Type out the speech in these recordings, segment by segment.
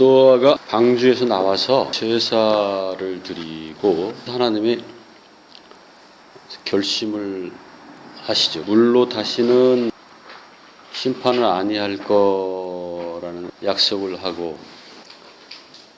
노아가 방주에서 나와서 제사를 드리고 하나님이 결심을 하시죠. 물로 다시는 심판을 아니할 거라는 약속을 하고,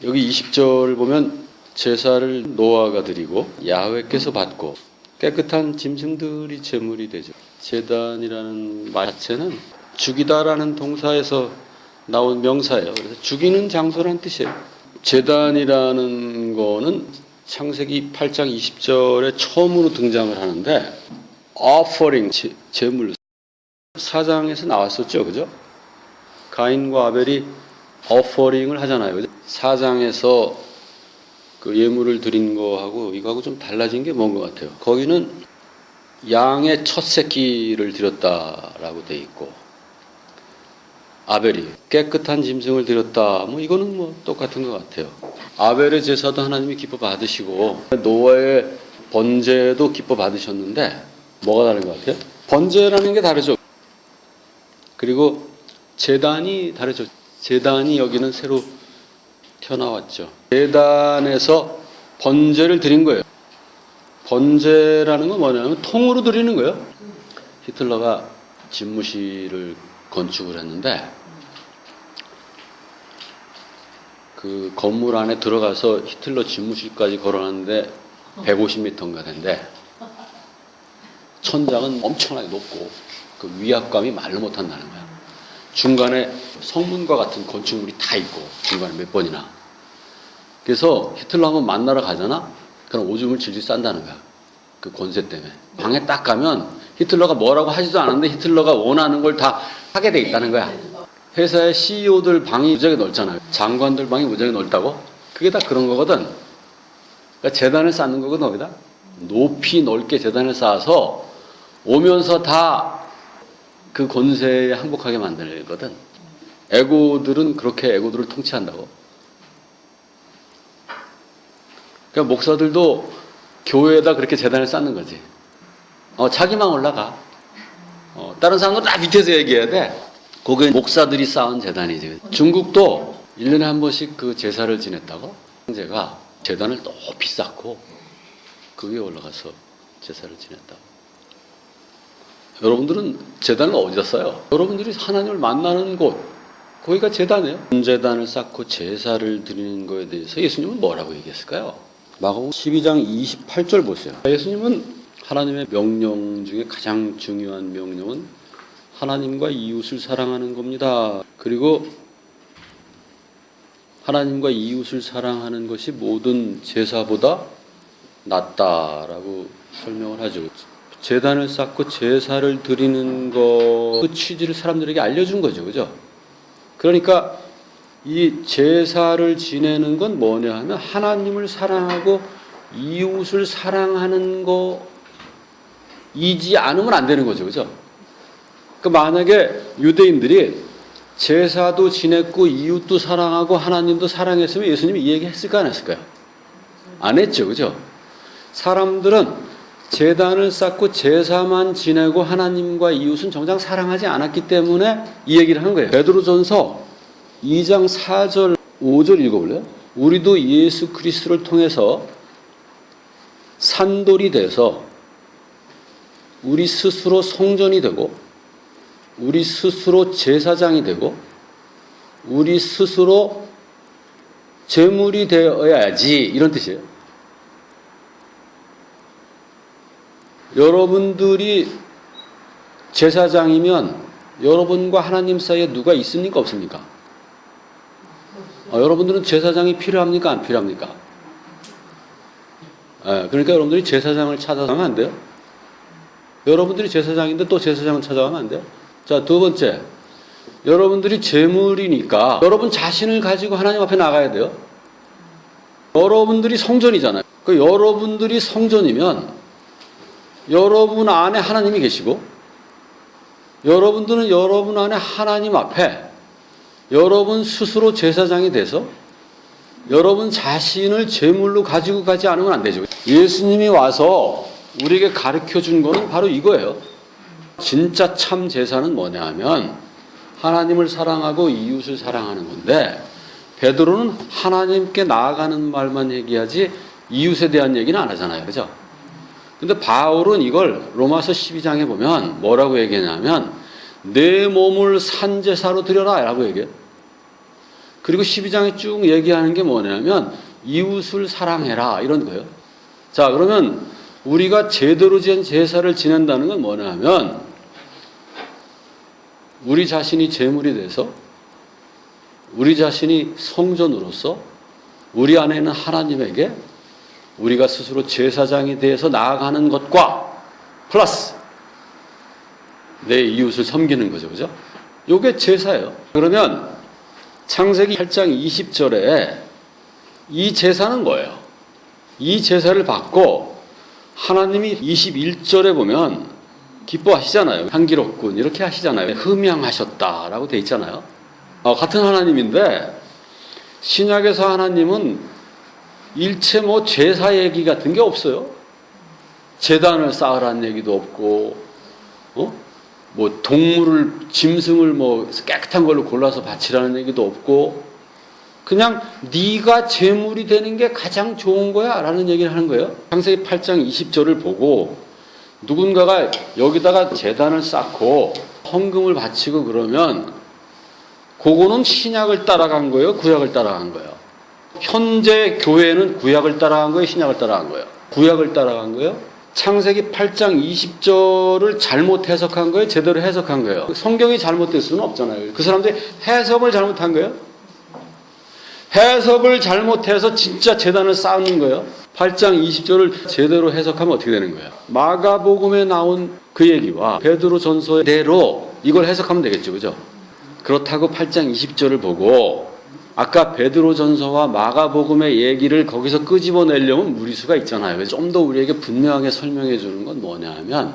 여기 20절 보면 제사를 노아가 드리고 야훼께서 받고 깨끗한 짐승들이 제물이 되죠. 제단이라는 말 자체는 죽이다라는 동사에서 나온 명사예요. 그래서 죽이는 장소라는 뜻이에요. 제단이라는 거는 창세기 8장 20절에 처음으로 등장을 하는데 offering, 제물, 4장에서 나왔었죠. 그죠? 가인과 아벨이 offering을 하잖아요. 그죠? 4장에서 그 예물을 드린 거하고 이거하고 좀 달라진 게 뭔 것 같아요. 거기는 양의 첫 새끼를 드렸다라고 돼 있고, 아벨이 깨끗한 짐승을 드렸다. 뭐 이거는 뭐 똑같은 것 같아요. 아벨의 제사도 하나님이 기뻐 받으시고 노아의 번제도 기뻐 받으셨는데 뭐가 다른 것 같아요? 번제라는 게 다르죠. 그리고 제단이 다르죠. 제단이 여기는 새로 튀어나왔죠. 제단에서 번제를 드린 거예요. 번제라는 건 뭐냐면 통으로 드리는 거예요. 히틀러가 집무실을 건축을 했는데 그 건물 안에 들어가서 히틀러 집무실까지 걸어놨는데 150m인가 된데 천장은 엄청나게 높고 그 위압감이 말로 못한다는 거야. 중간에 성문과 같은 건축물이 다 있고 중간에 몇 번이나. 그래서 히틀러 한번 만나러 가잖아? 그럼 오줌을 질질 싼다는 거야. 그 권세 때문에. 방에 딱 가면 히틀러가 뭐라고 하지도 않았는데 히틀러가 원하는 걸 다 하게 돼 있다는 거야. 회사의 CEO들 방이 무지하게 넓잖아요. 장관들 방이 무지하게 넓다고? 그게 다 그런 거거든. 그러니까 재단을 쌓는 거거든, 거기다. 높이 넓게 재단을 쌓아서 오면서 다 그 권세에 항복하게 만들거든. 에고들은 그렇게 에고들을 통치한다고. 그러니까 목사들도 교회에다 그렇게 재단을 쌓는 거지. 자기만 올라가. 다른 사람들은 다 밑에서 얘기해야 돼. 그게 목사들이 쌓은 재단이지. 중국도 1년에 한 번씩 그 제사를 지냈다고? 형제가 재단을 높이 쌓고 그 위에 올라가서 제사를 지냈다고. 여러분들은 재단을 어디다 써요? 여러분들이 하나님을 만나는 곳, 거기가 재단이에요. 제단을 쌓고 제사를 드리는 거에 대해서 예수님은 뭐라고 얘기했을까요? 마가복음 12장 28절 보세요. 예수님은 하나님의 명령 중에 가장 중요한 명령은 하나님과 이웃을 사랑하는 겁니다. 그리고 하나님과 이웃을 사랑하는 것이 모든 제사보다 낫다라고 설명을 하죠. 제단을 쌓고 제사를 드리는 것, 그 취지를 사람들에게 알려준 거죠. 그죠? 그러니까 이 제사를 지내는 건 뭐냐 하면 하나님을 사랑하고 이웃을 사랑하는 거이지 않으면 안 되는 거죠. 그죠? 그 만약에 유대인들이 제사도 지냈고 이웃도 사랑하고 하나님도 사랑했으면 예수님이 이 얘기 했을까 안 했을까요? 안 했죠. 그죠? 사람들은 제단을 쌓고 제사만 지내고 하나님과 이웃은 정작 사랑하지 않았기 때문에 이 얘기를 하는 거예요. 베드로전서 2장 4절 5절 읽어볼래요? 우리도 예수 그리스도를 통해서 산돌이 돼서 우리 스스로 성전이 되고 우리 스스로 제사장이 되고 우리 스스로 제물이 되어야지, 이런 뜻이에요. 여러분들이 제사장이면 여러분과 하나님 사이에 누가 있습니까? 없습니까? 여러분들은 제사장이 필요합니까? 안 필요합니까? 그러니까 여러분들이 제사장을 찾아가면 안 돼요. 여러분들이 제사장인데 또 제사장을 찾아가면 안 돼요. 자, 두 번째, 여러분들이 제물이니까 여러분 자신을 가지고 하나님 앞에 나가야 돼요. 여러분들이 성전이잖아요. 그 여러분들이 성전이면 여러분 안에 하나님이 계시고 여러분들은 여러분 안에 하나님 앞에 여러분 스스로 제사장이 돼서 여러분 자신을 제물로 가지고 가지 않으면 안 되죠. 예수님이 와서 우리에게 가르쳐 준 거는 바로 이거예요. 진짜 참 제사는 뭐냐 하면 하나님을 사랑하고 이웃을 사랑하는 건데, 베드로는 하나님께 나아가는 말만 얘기하지 이웃에 대한 얘기는 안 하잖아요. 그죠? 근데 바울은 이걸 로마서 12장에 보면 뭐라고 얘기하냐면 내 몸을 산제사로 드려라 라고 얘기해요. 그리고 12장에 쭉 얘기하는 게 뭐냐면 이웃을 사랑해라 이런 거예요. 자, 그러면 우리가 제대로 된 제사를 지낸다는 건 뭐냐면 우리 자신이 제물이 돼서 우리 자신이 성전으로서 우리 안에 있는 하나님에게 우리가 스스로 제사장이 되어서 나아가는 것과 플러스 내 이웃을 섬기는 거죠. 그죠? 요게 제사예요. 그러면 창세기 8장 20절에 이 제사는 뭐예요? 이 제사를 받고 하나님이 21절에 보면 기뻐하시잖아요. 향기롭군 이렇게 하시잖아요. 흠양하셨다라고 돼 있잖아요. 같은 하나님인데 신약에서 하나님은 일체 뭐 제사 얘기 같은 게 없어요. 제단을 쌓으라는 얘기도 없고, 뭐 동물을 짐승을 뭐 깨끗한 걸로 골라서 바치라는 얘기도 없고, 그냥 네가 제물이 되는 게 가장 좋은 거야라는 얘기를 하는 거예요. 창세기 8장 20절을 보고 누군가가 여기다가 제단을 쌓고 헌금을 바치고 그러면 그거는 신약을 따라간 거예요, 구약을 따라간 거예요. 현재 교회는 구약을 따라간 거예요, 신약을 따라간 거예요? 구약을 따라간 거예요. 창세기 8장 20절을 잘못 해석한 거예요, 제대로 해석한 거예요? 성경이 잘못될 수는 없잖아요. 그 사람들이 해석을 잘못한 거예요. 해석을 잘못해서 진짜 제단을 쌓는 거예요. 8장 20절을 제대로 해석하면 어떻게 되는 거예요? 마가복음에 나온 그 얘기와 베드로 전서대로 이걸 해석하면 되겠죠, 그죠? 그렇다고 8장 20절을 보고 아까 베드로전서와 마가복음의 얘기를 거기서 끄집어내려면 무리수가 있잖아요. 좀 더 우리에게 분명하게 설명해 주는 건 뭐냐 하면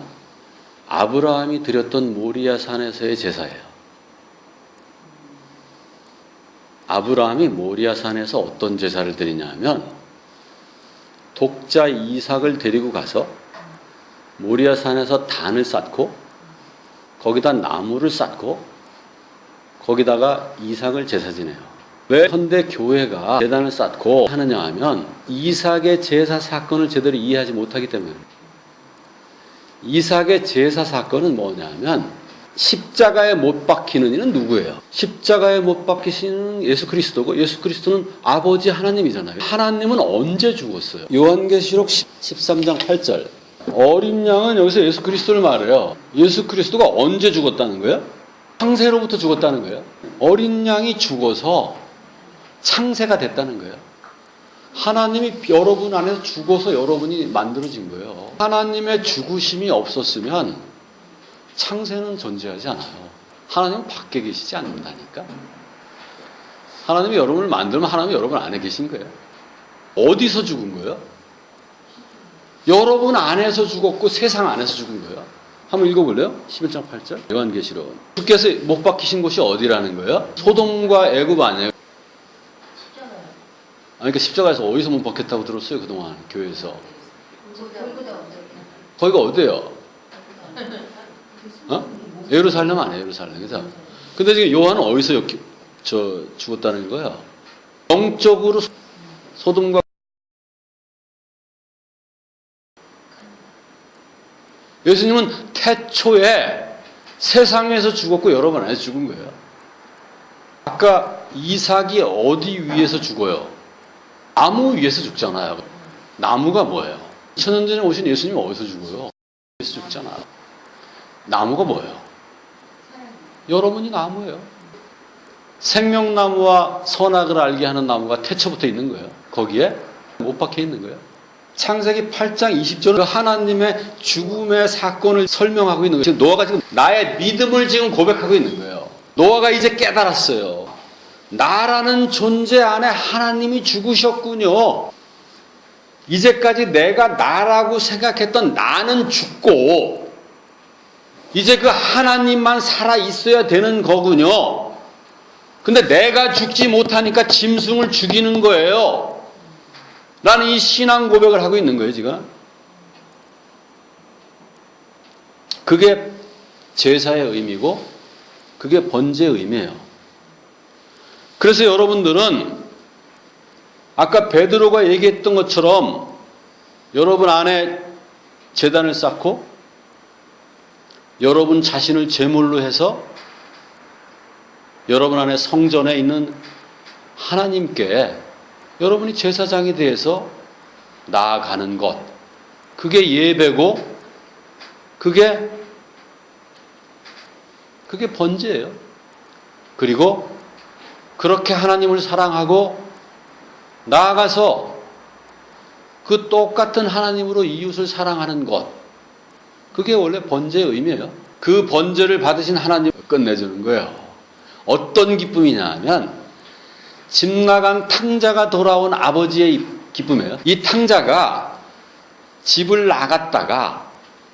아브라함이 드렸던 모리아 산에서의 제사예요. 아브라함이 모리아 산에서 어떤 제사를 드리냐면 독자 이삭을 데리고 가서 모리아 산에서 단을 쌓고 거기다 나무를 쌓고 거기다가 이삭을 제사 지내요. 왜 현대 교회가 제단을 쌓고 하느냐 하면 이삭의 제사 사건을 제대로 이해하지 못하기 때문에. 이삭의 제사 사건은 뭐냐면 십자가에 못 박히는 이는 누구예요? 십자가에 못 박히시는 예수 그리스도고 예수 그리스도는 아버지 하나님이잖아요. 하나님은 언제 죽었어요? 요한계시록 13장 8절 어린 양은 여기서 예수 그리스도를 말해요. 예수 그리스도가 언제 죽었다는 거예요? 창세로부터 죽었다는 거예요. 어린 양이 죽어서 창세가 됐다는 거예요. 하나님이 여러분 안에서 죽어서 여러분이 만들어진 거예요. 하나님의 죽으심이 없었으면 창세는 존재하지 않아요. 하나님은 밖에 계시지 않는다니까. 하나님이 여러분을 만들면 하나님이 여러분 안에 계신 거예요. 어디서 죽은 거예요? 여러분 안에서 죽었고 세상 안에서 죽은 거예요. 한번 읽어볼래요? 11장 8절 요한계시록. 주께서 못 박히신 곳이 어디라는 거예요? 소돔과 애굽 아니에요? 그러니까 십자가에서 어디서 못 박혔다고 들었어요? 그동안 교회에서. 거기가 어디예요? 예루살렘 아니에요? 예루살렘. 그래서 근데 지금 요한은 어디서 죽었다는 거예요? 영적으로 소돔과 예수님은 태초에 세상에서 죽었고 여러분 안에서 죽은 거예요. 아까 이삭이 어디 위에서 죽어요? 나무 위에서 죽잖아요. 나무가 뭐예요? 2000년 전에 오신 예수님 어디서 죽어요? 위에서 죽잖아요. 나무가 뭐예요? 여러분이 나무예요. 생명나무와 선악을 알게 하는 나무가 태초부터 있는 거예요. 거기에 못 박혀 있는 거예요. 창세기 8장 20절은 하나님의 죽음의 사건을 설명하고 있는 거예요. 지금 노아가 지금 나의 믿음을 지금 고백하고 있는 거예요. 노아가 이제 깨달았어요. 나라는 존재 안에 하나님이 죽으셨군요. 이제까지 내가 나라고 생각했던 나는 죽고 이제 그 하나님만 살아 있어야 되는 거군요. 근데 내가 죽지 못하니까 짐승을 죽이는 거예요. 나는 이 신앙 고백을 하고 있는 거예요, 지금. 그게 제사의 의미고 그게 번제의 의미예요. 그래서 여러분들은 아까 베드로가 얘기했던 것처럼 여러분 안에 제단을 쌓고 여러분 자신을 제물로 해서 여러분 안에 성전에 있는 하나님께 여러분이 제사장이 되어서 나아가는 것, 그게 예배고 그게 번제예요. 그리고 그렇게 하나님을 사랑하고 나아가서 그 똑같은 하나님으로 이웃을 사랑하는 것, 그게 원래 번제의 의미예요. 그 번제를 받으신 하나님 끝내주는 거예요. 어떤 기쁨이냐 하면 집 나간 탕자가 돌아온 아버지의 기쁨이에요. 이 탕자가 집을 나갔다가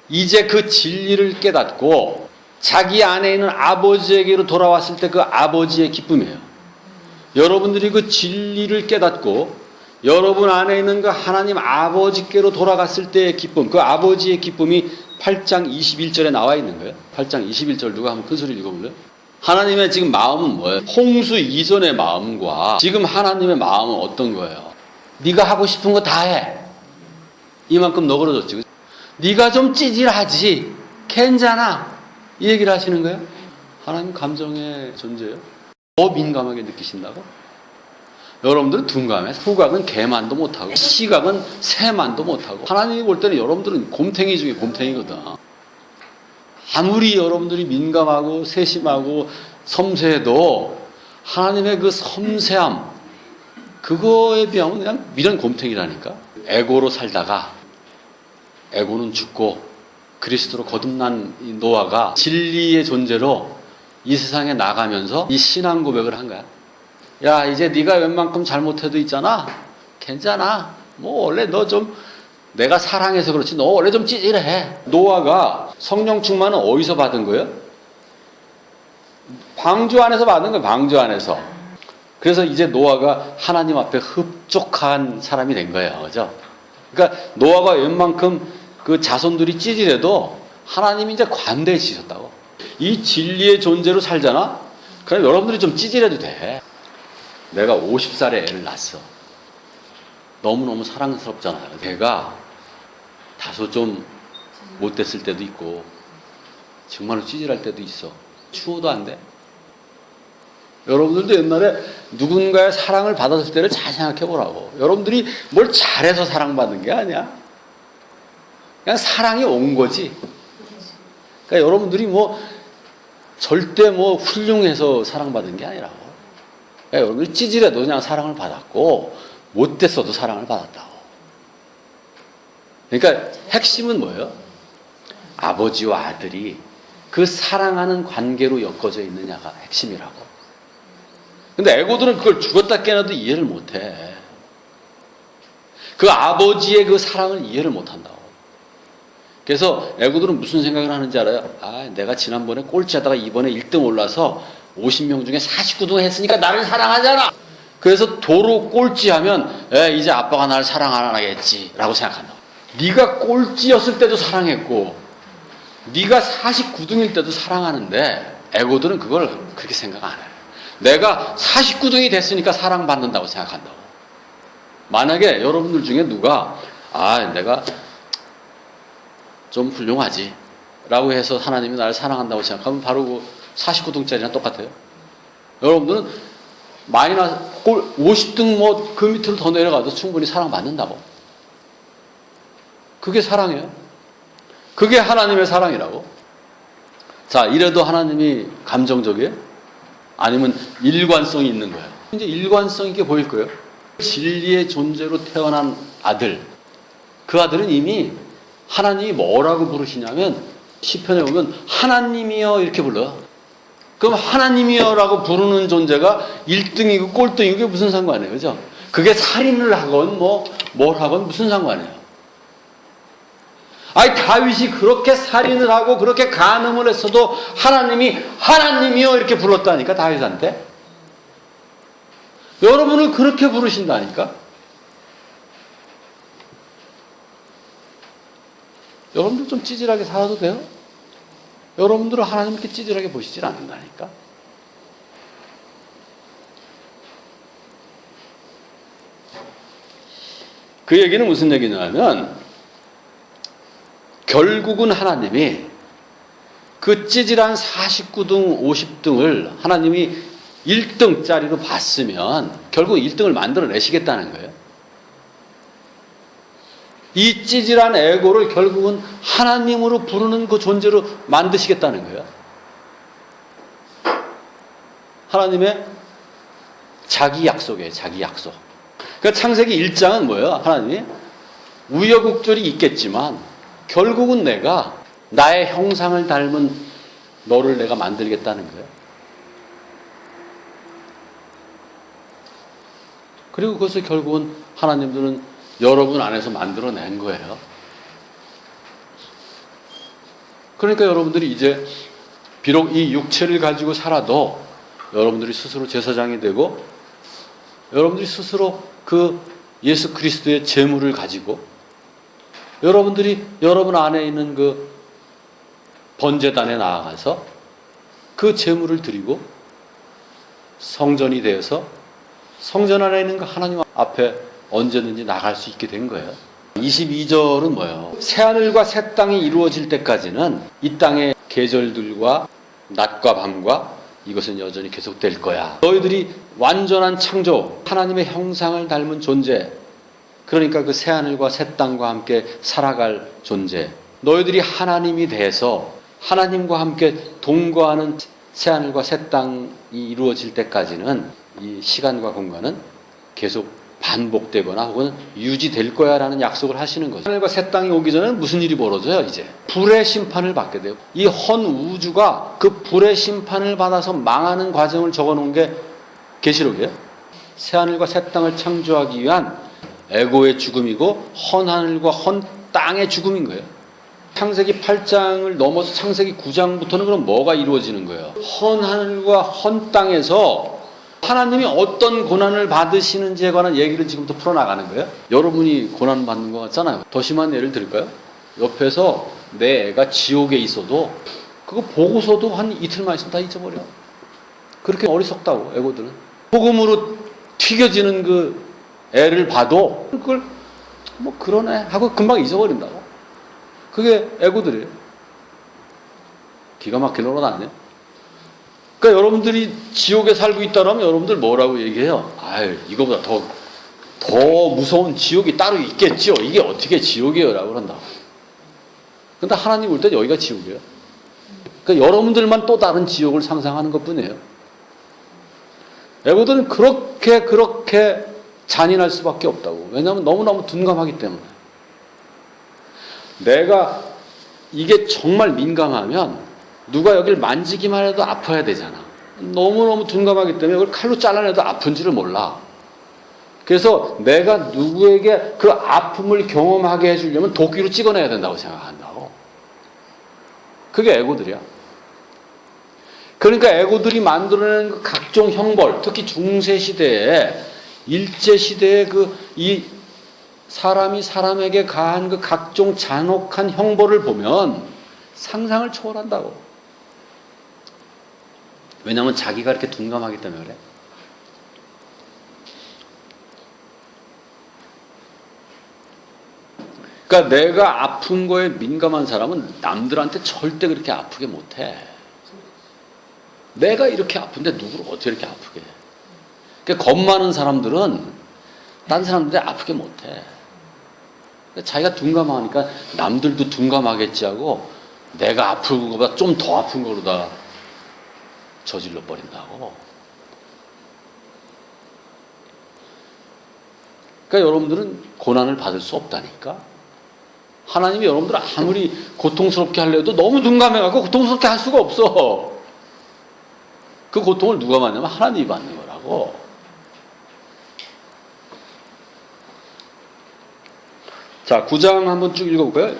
이제 그 진리를 깨닫고 자기 안에 있는 아버지에게로 돌아왔을 때 그 아버지의 기쁨이에요. 여러분들이 그 진리를 깨닫고 여러분 안에 있는 그 하나님 아버지께로 돌아갔을 때의 기쁨, 그 아버지의 기쁨이 8장 21절에 나와 있는 거예요. 8장 21절 누가 한번 큰 소리 읽어볼래요? 하나님의 지금 마음은 뭐예요? 홍수 이전의 마음과 지금 하나님의 마음은 어떤 거예요? 네가 하고 싶은 거 다 해. 이만큼 너그러졌지. 네가 좀 찌질하지. 괜찮아. 이 얘기를 하시는 거예요? 하나님 감정의 존재예요? 더 민감하게 느끼신다고? 여러분들은 둔감해. 후각은 개만도 못하고 시각은 새만도 못하고 하나님이 볼 때는 여러분들은 곰탱이 중에 곰탱이거든. 아무리 여러분들이 민감하고 세심하고 섬세해도 하나님의 그 섬세함 그거에 비하면 그냥 미련 곰탱이라니까. 에고로 살다가 에고는 죽고 그리스도로 거듭난 이 노아가 진리의 존재로 이 세상에 나가면서 이 신앙 고백을 한 거야. 야, 이제 네가 웬만큼 잘못해도 있잖아. 괜찮아. 뭐 원래 너 좀 내가 사랑해서 그렇지 너 원래 좀 찌질해. 노아가 성령 충만은 어디서 받은 거예요? 방주 안에서 받은 거예요. 방주 안에서. 그래서 이제 노아가 하나님 앞에 흡족한 사람이 된 거예요. 그죠? 그러니까 노아가 웬만큼 그 자손들이 찌질해도 하나님이 이제 관대해지셨다고. 이 진리의 존재로 살잖아? 그럼 여러분들이 좀 찌질해도 돼. 내가 50살에 애를 낳았어. 너무너무 사랑스럽잖아요. 걔가 다소 좀 못됐을 때도 있고 정말로 찌질할 때도 있어. 추워도 안 돼. 여러분들도 옛날에 누군가의 사랑을 받았을 때를 잘 생각해 보라고. 여러분들이 뭘 잘해서 사랑받는 게 아니야. 그냥 사랑이 온 거지. 그러니까 여러분들이 뭐 절대 뭐 훌륭해서 사랑받은 게 아니라고. 그러니까 여러분들이 찌질해도 그냥 사랑을 받았고 못됐어도 사랑을 받았다고. 그러니까 핵심은 뭐예요? 아버지와 아들이 그 사랑하는 관계로 엮어져 있느냐가 핵심이라고. 근데 애고들은 그걸 죽었다 깨어나도 이해를 못해. 그 아버지의 그 사랑을 이해를 못한다고. 그래서 애고들은 무슨 생각을 하는지 알아요? 아, 내가 지난번에 꼴찌하다가 이번에 1등 올라서 50명 중에 49등 했으니까 나를 사랑하잖아. 그래서 도로 꼴찌하면 이제 아빠가 나를 사랑 안 하겠지 라고 생각한다고. 네가 꼴찌였을 때도 사랑했고 네가 49등일 때도 사랑하는데 애고들은 그걸 그렇게 생각 안 해요. 내가 49등이 됐으니까 사랑받는다고 생각한다고. 만약에 여러분들 중에 누가 내가 좀 훌륭하지 라고 해서 하나님이 나를 사랑한다고 생각하면 바로 그 49등짜리랑 똑같아요. 여러분들은 마이너스 50등 뭐 그 밑으로 더 내려가도 충분히 사랑받는다고. 그게 사랑이에요. 그게 하나님의 사랑이라고. 자, 이래도 하나님이 감정적이에요? 아니면 일관성이 있는 거예요? 이제 일관성 있게 보일 거예요. 진리의 존재로 태어난 아들, 그 아들은 이미 하나님이 뭐라고 부르시냐면 시편에 보면 하나님이여 이렇게 불러요. 그럼 하나님이여라고 부르는 존재가 1등이고 꼴등이고 그게 무슨 상관이에요? 그죠? 그게 살인을 하건 뭘 하건 무슨 상관이에요? 다윗이 그렇게 살인을 하고 그렇게 간음을 했어도 하나님이 하나님이여 이렇게 불렀다니까. 다윗한테 여러분을 그렇게 부르신다니까. 여러분들 좀 찌질하게 살아도 돼요? 여러분들은 하나님께 찌질하게 보시질 않는다니까. 그 얘기는 무슨 얘기냐면 결국은 하나님이 그 찌질한 49등, 50등을 하나님이 1등짜리로 봤으면 결국 1등을 만들어내시겠다는 거예요. 이 찌질한 에고를 결국은 하나님으로 부르는 그 존재로 만드시겠다는 거예요. 하나님의 자기 약속이에요. 자기 약속. 그러니까 창세기 1장은 뭐예요? 하나님이 우여곡절이 있겠지만 결국은 내가 나의 형상을 닮은 너를 내가 만들겠다는 거예요. 그리고 그것을 결국은 하나님들은 여러분 안에서 만들어낸 거예요. 그러니까 여러분들이 이제 비록 이 육체를 가지고 살아도 여러분들이 스스로 제사장이 되고 여러분들이 스스로 그 예수 그리스도의 제물을 가지고 여러분들이 여러분 안에 있는 그 번제단에 나아가서 그 제물을 드리고 성전이 되어서 성전 안에 있는 그 하나님 앞에 언제든지 나갈 수 있게 된 거예요. 22절은 뭐예요? 새하늘과 새 땅이 이루어질 때까지는 이 땅의 계절들과 낮과 밤과 이것은 여전히 계속될 거야. 너희들이 완전한 창조, 하나님의 형상을 닮은 존재, 그러니까 그 새하늘과 새 땅과 함께 살아갈 존재, 너희들이 하나님이 돼서 하나님과 함께 동거하는 새하늘과 새 땅이 이루어질 때까지는 이 시간과 공간은 계속 반복되거나 혹은 유지될 거야 라는 약속을 하시는 거죠. 하늘과 새 땅이 오기 전에는 무슨 일이 벌어져요? 이제 불의 심판을 받게 돼요. 이 헌 우주가 그 불의 심판을 받아서 망하는 과정을 적어놓은 게 계시록이에요. 새하늘과 새 땅을 창조하기 위한 에고의 죽음이고 헌 하늘과 헌 땅의 죽음인 거예요. 창세기 8장을 넘어서 창세기 9장부터는 그럼 뭐가 이루어지는 거예요? 헌 하늘과 헌 땅에서 하나님이 어떤 고난을 받으시는지에 관한 얘기를 지금부터 풀어나가는 거예요. 여러분이 고난 받는 것 같잖아요. 더 심한 예를 들을까요? 옆에서 내 애가 지옥에 있어도 그거 보고서도 한 이틀만 있으면 다 잊어버려. 그렇게 어리석다고 애고들은. 복음으로 튀겨지는 그 애를 봐도 그걸 뭐 그러네 하고 금방 잊어버린다고. 그게 애고들이에요. 기가 막히게 놀아놨네. 그러니까 여러분들이 지옥에 살고 있다면 여러분들 뭐라고 얘기해요? 아유, 이거보다 더 무서운 지옥이 따로 있겠죠. 이게 어떻게 지옥이에요? 라고 그런다고. 근데 하나님 볼 때 여기가 지옥이에요. 그러니까 여러분들만 또 다른 지옥을 상상하는 것 뿐이에요. 애고들은 그렇게 잔인할 수밖에 없다고. 왜냐하면 너무너무 둔감하기 때문에. 내가 이게 정말 민감하면 누가 여길 만지기만 해도 아파야 되잖아. 너무너무 둔감하기 때문에 이걸 칼로 잘라내도 아픈지를 몰라. 그래서 내가 누구에게 그 아픔을 경험하게 해주려면 도끼로 찍어내야 된다고 생각한다고. 그게 애고들이야. 그러니까 애고들이 만들어낸 그 각종 형벌, 특히 중세시대에 일제시대에 이 사람이 사람에게 가한 그 각종 잔혹한 형벌을 보면 상상을 초월한다고. 왜냐하면 자기가 이렇게 둔감하기 때문에 그래. 그러니까 내가 아픈 거에 민감한 사람은 남들한테 절대 그렇게 아프게 못해. 내가 이렇게 아픈데 누구를 어떻게 이렇게 아프게 해. 그러니까 겁 많은 사람들은 딴 사람들이 아프게 못해. 자기가 둔감하니까 남들도 둔감하겠지 하고 내가 아픈 것보다 좀 더 아픈 거로다 저질러 버린다고. 그러니까 여러분들은 고난을 받을 수 없다니까. 하나님이 여러분들 아무리 고통스럽게 하려도 너무 둔감해갖고 고통스럽게 할 수가 없어. 그 고통을 누가 받냐면 하나님이 받는 거라고. 자, 9장 한번 쭉 읽어볼까요?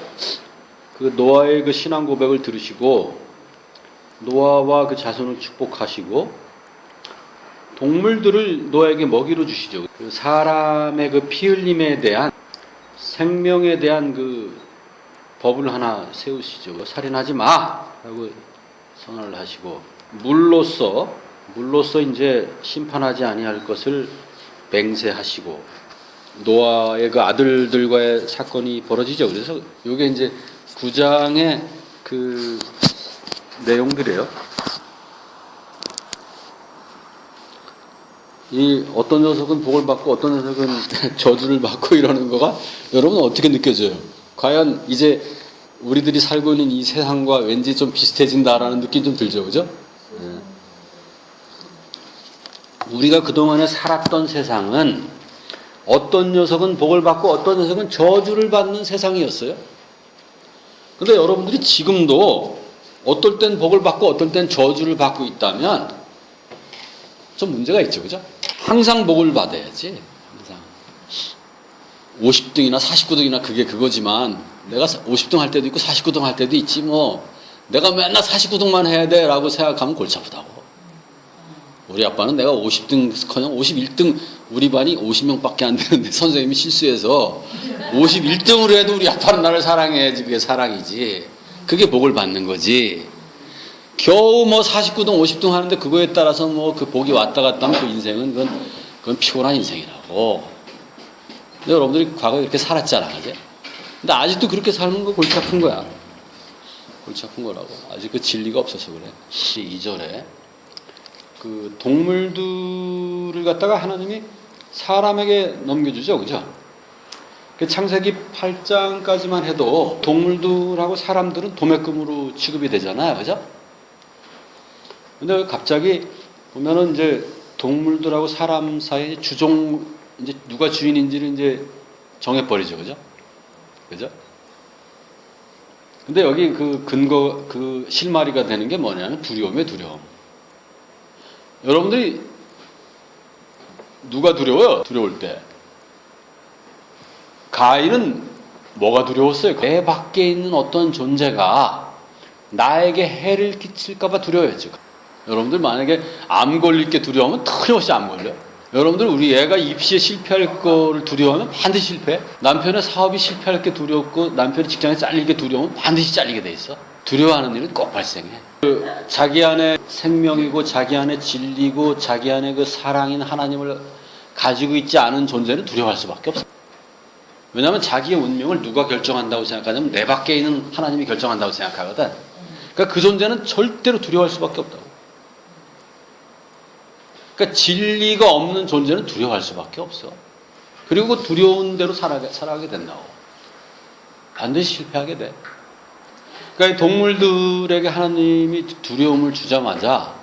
그 노아의 그 신앙 고백을 들으시고 노아와 그 자손을 축복하시고 동물들을 노아에게 먹이로 주시죠. 그 사람의 그 피 흘림에 대한 생명에 대한 그 법을 하나 세우시죠. 살인하지 마라고 선언을 하시고 물로써 이제 심판하지 아니할 것을 맹세하시고 노아의 그 아들들과의 사건이 벌어지죠. 그래서 이게 이제 9장의 그 내용들이에요. 이 어떤 녀석은 복을 받고 어떤 녀석은 저주를 받고 이러는 거가 여러분 어떻게 느껴져요? 과연 이제 우리들이 살고 있는 이 세상과 왠지 좀 비슷해진다라는 느낌 좀 들죠, 그죠? 네. 우리가 그동안에 살았던 세상은 어떤 녀석은 복을 받고 어떤 녀석은 저주를 받는 세상이었어요. 근데 여러분들이 지금도 어떨 땐 복을 받고 어떨 땐 저주를 받고 있다면 좀 문제가 있죠, 그죠? 항상 복을 받아야지. 항상 50등이나 49등이나 그게 그거지만 내가 50등 할 때도 있고 49등 할 때도 있지 뭐 내가 맨날 49등만 해야 돼 라고 생각하면 골치 아프다고. 우리 아빠는 내가 50등커녕 51등 우리 반이 50명밖에 안 되는데 선생님이 실수해서 51등으로 해도 우리 아빠는 나를 사랑해야지. 그게 사랑이지. 그게 복을 받는 거지. 겨우 뭐 49등 50등 하는데 그거에 따라서 뭐 그 복이 왔다 갔다 하면 그 인생은 그건 피곤한 인생이라고. 근데 여러분들이 과거에 이렇게 살았잖아, 그지? 근데 아직도 그렇게 살는 거 골치 아픈 거야. 골치 아픈 거라고. 아직 그 진리가 없어서 그래. 2절에 그 동물들을 갖다가 하나님이 사람에게 넘겨주죠, 그죠? 그 창세기 8장까지만 해도 동물들하고 사람들은 도매금으로 취급이 되잖아요, 그죠? 근데 갑자기 보면은 이제 동물들하고 사람 사이에 주종, 이제 누가 주인인지를 이제 정해버리죠, 그죠? 그죠? 근데 여기 그 근거, 그 실마리가 되는 게 뭐냐면 두려움이에요, 두려움. 여러분들이 누가 두려워요? 두려울 때. 가인은 뭐가 두려웠어요? 내 밖에 있는 어떤 존재가 나에게 해를 끼칠까봐 두려워했죠. 여러분들 만약에 암 걸릴 게 두려우면 틀림없이 암 걸려요. 여러분들 우리 애가 입시에 실패할 거를 두려워하면 반드시 실패해. 남편의 사업이 실패할 게 두렵고 남편이 직장에 잘릴 게 두려우면 반드시 잘리게 돼 있어. 두려워하는 일은 꼭 발생해. 자기 안에 생명이고 자기 안에 진리고 자기 안에 그 사랑인 하나님을 가지고 있지 않은 존재는 두려워할 수밖에 없어. 왜냐하면 자기의 운명을 누가 결정한다고 생각하냐면 내 밖에 있는 하나님이 결정한다고 생각하거든. 그러니까 그 존재는 절대로 두려워할 수밖에 없다고. 그러니까 진리가 없는 존재는 두려워할 수밖에 없어. 그리고 두려운 대로 살아가게 된다고. 반드시 실패하게 돼. 그러니까 이 동물들에게 하나님이 두려움을 주자마자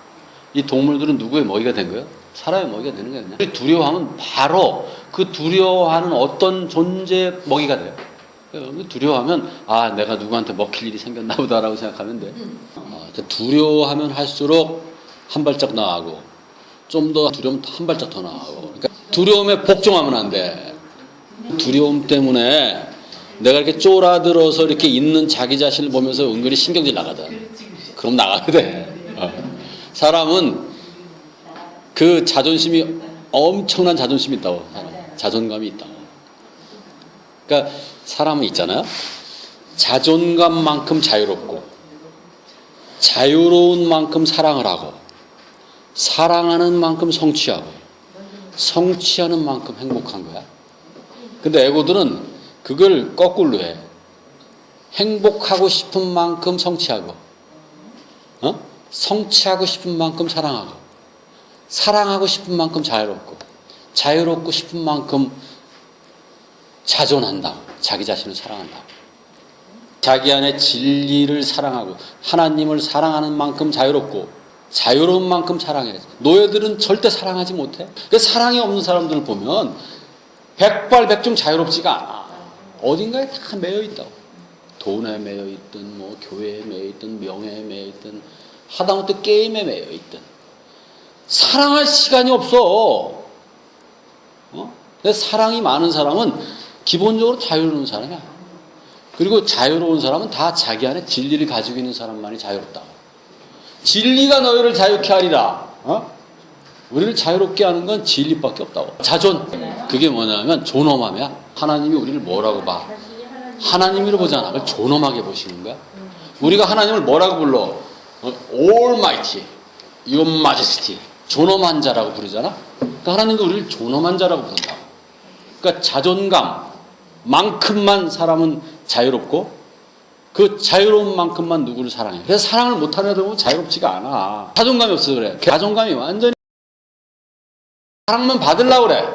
이 동물들은 누구의 먹이가 된 거예요? 사람의 먹이가 되는 거예요. 그냥. 두려워하면 바로 그 두려워하는 어떤 존재의 먹이가 돼요. 두려워하면 아 내가 누구한테 먹힐 일이 생겼나 보다라고 생각하면 돼. 두려워하면 할수록 한 발짝 나아가고 좀 더 두려우면 한 발짝 더 나아가고. 그러니까 두려움에 복종하면 안 돼. 두려움 때문에 내가 이렇게 쫄아들어서 이렇게 있는 자기 자신을 보면서 은근히 신경질 나거든. 그럼 나가게 돼. 사람은 그 자존심이 엄청난 자존심이 있다고. 자존감이 있다고. 그러니까 사람은 있잖아요. 자존감만큼 자유롭고 자유로운 만큼 사랑을 하고 사랑하는 만큼 성취하고 성취하는 만큼 행복한 거야. 근데 에고들은 그걸 거꾸로 해. 행복하고 싶은 만큼 성취하고 성취하고 싶은 만큼 사랑하고 사랑하고 싶은 만큼 자유롭고 자유롭고 싶은 만큼 자존한다. 자기 자신을 사랑한다. 자기 안에 진리를 사랑하고 하나님을 사랑하는 만큼 자유롭고 자유로운 만큼 사랑해. 노예들은 절대 사랑하지 못해. 그러니까 사랑이 없는 사람들을 보면 백발백중 자유롭지가 않아. 어딘가에 다 매여 있다고. 돈에 매여 있든 뭐 교회에 매여 있든 명예에 매여 있든 하다못해 게임에 매여 있든 사랑할 시간이 없어. 근데 사랑이 많은 사람은 기본적으로 자유로운 사람이야. 그리고 자유로운 사람은 다 자기 안에 진리를 가지고 있는 사람만이 자유롭다고. 진리가 너희를 자유케 하리라. 우리를 자유롭게 하는 건 진리밖에 없다고. 자존. 그게 뭐냐면 존엄함이야. 하나님이 우리를 뭐라고 봐? 하나님으로 보잖아. 그걸 존엄하게 보시는 거야. 우리가 하나님을 뭐라고 불러? Almighty, Your Majesty. 존엄한 자라고 부르잖아. 그러니까 하나님도 우리를 존엄한 자라고 부른다. 그러니까 자존감만큼만 사람은 자유롭고 그 자유로운 만큼만 누구를 사랑해. 그래서 사랑을 못하는 애들 보면 자유롭지가 않아. 자존감이 없어 그래. 자존감이 완전히 사랑만 받으려고 그래.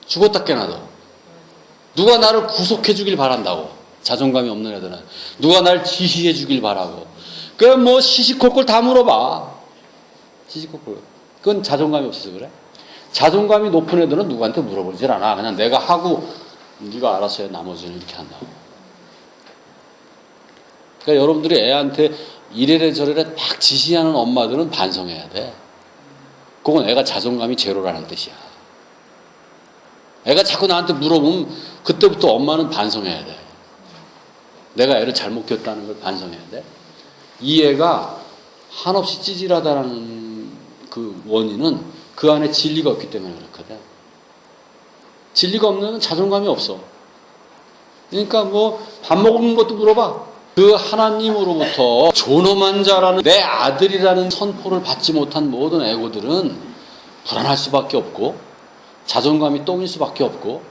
죽었다 깨나도. 누가 나를 구속해 주길 바란다고. 자존감이 없는 애들은. 누가 나를 지시해 주길 바라고. 그 뭐 시시콜콜 다 물어봐. 시시콜콜. 그건 자존감이 없어서 그래. 자존감이 높은 애들은 누구한테 물어보질 않아. 그냥 내가 하고 네가 알아서 해. 나머지는 이렇게 한다고. 그러니까 여러분들이 애한테 이래래 저래래 막 지시하는 엄마들은 반성해야 돼. 그건 애가 자존감이 제로라는 뜻이야. 애가 자꾸 나한테 물어보면 그때부터 엄마는 반성해야 돼. 내가 애를 잘못 키웠다는 걸 반성해야 돼. 이 애가 한없이 찌질하다는 그 원인은 그 안에 진리가 없기 때문에 그렇거든. 진리가 없는 애는 자존감이 없어. 그러니까 뭐 밥 먹는 것도 물어봐. 그 하나님으로부터 존엄한 자라는 내 아들이라는 선포를 받지 못한 모든 애고들은 불안할 수밖에 없고 자존감이 똥일 수밖에 없고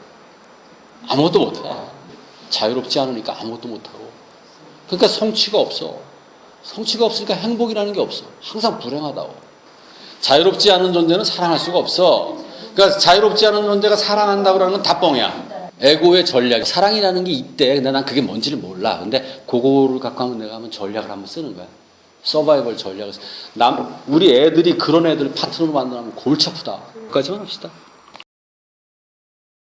아무것도 못해. 자유롭지 않으니까 아무것도 못하고. 그러니까 성취가 없어. 성취가 없으니까 행복이라는 게 없어. 항상 불행하다고. 자유롭지 않은 존재는 사랑할 수가 없어. 그러니까 자유롭지 않은 존재가 사랑한다고 하는 건 다 뻥이야. 에고의 전략, 사랑이라는 게 있대. 근데 난 그게 뭔지를 몰라. 근데 그거를 갖고 하면 내가 한번 전략을 한번 쓰는 거야. 서바이벌 전략을. 우리 애들이 그런 애들 파트너로 만나면 골치 아프다. 여기까지만 합시다.